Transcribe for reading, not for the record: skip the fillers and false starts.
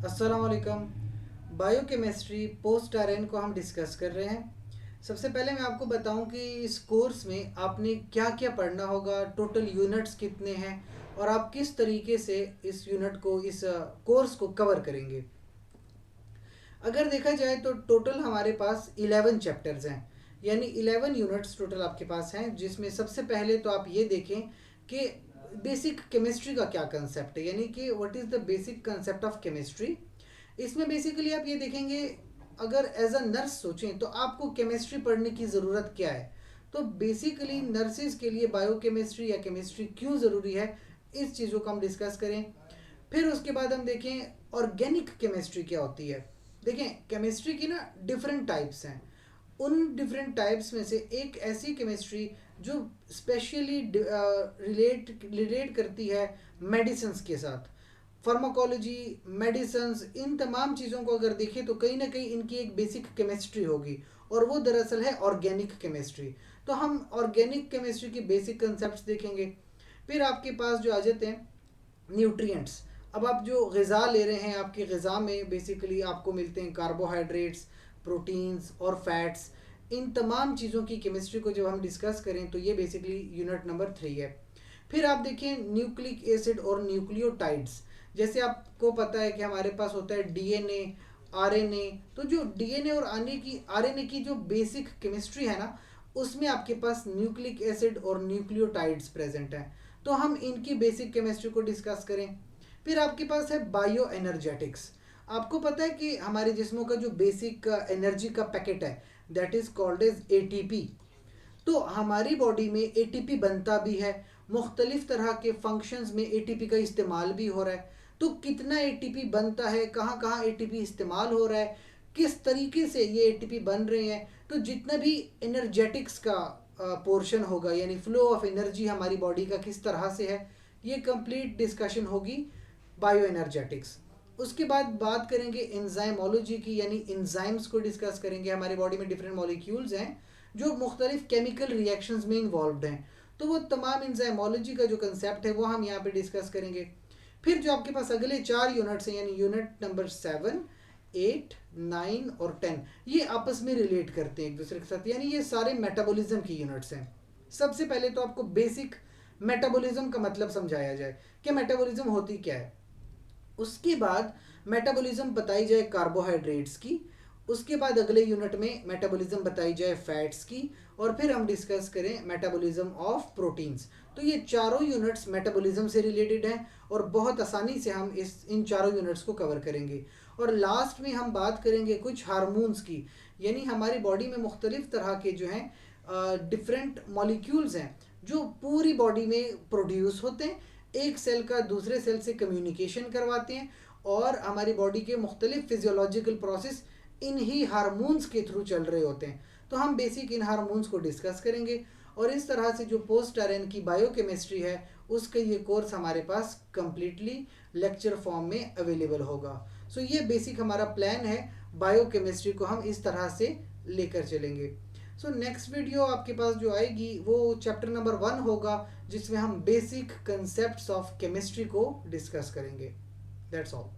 अस्सलाम वालेकुम। Biochemistry post RN को हम डिस्कस कर रहे हैं। सबसे पहले मैं आपको बताऊं कि इस कोर्स में आपने क्या क्या पढ़ना होगा, टोटल यूनिट्स कितने हैं और आप किस तरीके से इस यूनिट को इस कोर्स को कवर करेंगे। अगर देखा जाए तो टोटल हमारे पास 11 चैप्टर्स हैं, यानी 11 यूनिट्स टोटल आपके पास हैं, जिसमें सबसे पहले तो आप ये देखें कि बेसिक केमिस्ट्री का क्या कंसेप्ट है, यानी कि what is the basic concept of chemistry. इसमें बेसिकली आप ये देखेंगे, अगर एज अ नर्स सोचें तो आपको केमिस्ट्री पढ़ने की ज़रूरत क्या है। तो बेसिकली नर्सिस के लिए बायोकेमिस्ट्री या केमिस्ट्री क्यों ज़रूरी है, इस चीज़ों को हम डिस्कस करें। फिर उसके बाद हम देखें ऑर्गेनिक केमिस्ट्री क्या होती है। देखें केमिस्ट्री की ना डिफरेंट टाइप्स हैं, उन डिफरेंट टाइप्स में से एक ऐसी केमिस्ट्री जो स्पेशली रिलेट करती है मेडिसिन्स के साथ। फार्माकोलॉजी, मेडिसिन्स, इन तमाम चीज़ों को अगर देखें तो कहीं ना कहीं इनकी एक बेसिक केमिस्ट्री होगी, और वो दरअसल है ऑर्गेनिक केमिस्ट्री। तो हम ऑर्गेनिक केमिस्ट्री की बेसिक कंसेप्ट देखेंगे। फिर आपके पास जो आ जाते हैं न्यूट्रिएंट्स। अब आप जो ग़िज़ा ले रहे हैं, आपकी ग़िज़ा में बेसिकली आपको मिलते हैं कार्बोहाइड्रेट्स, प्रोटीन्स और फैट्स। इन तमाम चीज़ों की केमिस्ट्री को जब हम डिस्कस करें तो ये बेसिकली यूनिट नंबर 3 है। फिर आप देखिए न्यूक्लिक एसिड और न्यूक्लियोटाइड्स। जैसे आपको पता है कि हमारे पास होता है डीएनए, आरएनए। तो जो डीएनए और आरएनए की जो बेसिक केमिस्ट्री है ना, उसमें आपके पास न्यूक्लिक एसिड और न्यूक्लियोटाइड्स प्रेजेंट हैं। तो हम इनकी बेसिक केमिस्ट्री को डिस्कस करें। फिर आपके पास है बायो एनर्जेटिक्स। आपको पता है कि हमारे जिस्मों का जो बेसिक एनर्जी का पैकेट है, that is called as ATP. तो हमारी बॉडी में एटीपी बनता भी है, मुख्तलिफ तरह के फंक्शंस में एटीपी का इस्तेमाल भी हो रहा है। तो कितना एटीपी बनता है, कहाँ कहाँ एटीपी इस्तेमाल हो रहा है, किस तरीके से ये एटीपी बन रहे हैं। तो जितना भी एनर्जेटिक्स का पोर्शन होगा, यानी फ्लो ऑफ एनर्जी हमारी बॉडी का किस तरह से है, ये कंप्लीट डिस्कशन होगी बायो एनर्जेटिक्स। उसके बाद बात करेंगे एंजाइमोलॉजी की, यानी एंजाइम्स को डिस्कस करेंगे। हमारी बॉडी में डिफरेंट मॉलिक्यूल्स हैं जो मुख्तलिफ केमिकल रिएक्शंस में इन्वॉल्व हैं। तो वो तमाम एंजाइमोलॉजी का जो कंसेप्ट है वो हम यहाँ पे डिस्कस करेंगे। फिर जो आपके पास अगले 4 यूनिट्स हैं, यानी यूनिट नंबर 7, 8, 9 और 10, ये आपस में रिलेट करते हैं एक दूसरे के साथ, यानी ये सारे मेटाबॉलिज्म की यूनिट्स हैं। सबसे पहले तो आपको बेसिक मेटाबॉलिज्म का मतलब समझाया जाए कि मेटाबॉलिज्म होती क्या है। उसके बाद मेटाबॉलिज्म बताई जाए कार्बोहाइड्रेट्स की। उसके बाद अगले यूनिट में मेटाबॉलिज्म बताई जाए फैट्स की। और फिर हम डिस्कस करें मेटाबॉलिज्म ऑफ प्रोटीन्स। तो ये चारों यूनिट्स मेटाबॉलिज्म से रिलेटेड हैं और बहुत आसानी से हम इन चारों यूनिट्स को कवर करेंगे। और लास्ट में हम बात करेंगे कुछ हार्मोन्स की, यानी हमारी बॉडी में मुख्तलिफ तरह के जो हैं डिफरेंट मॉलिक्यूल्स हैं जो पूरी बॉडी में प्रोड्यूस होते हैं, एक सेल का दूसरे सेल से कम्युनिकेशन करवाते हैं, और हमारी बॉडी के मुख्तलिफ physiological process in he hormones के थ्रू चल रहे होते हैं। तो हम बेसिक इन हार्मोन्स को डिस्कस करेंगे, और इस तरह से जो पोस्ट आरएन की बायोकेमिस्ट्री है उसका ये कोर्स हमारे पास कम्प्लीटली लेक्चर फॉर्म में अवेलेबल होगा। सो ये बेसिक हमारा प्लान है, बायोकेमिस्ट्री को हम इस तरह से लेकर चलेंगे। सो नेक्स्ट वीडियो आपके पास जो आएगी वो चैप्टर नंबर 1 होगा, जिसमें हम बेसिक कंसेप्ट्स ऑफ केमिस्ट्री को डिस्कस करेंगे। That's all.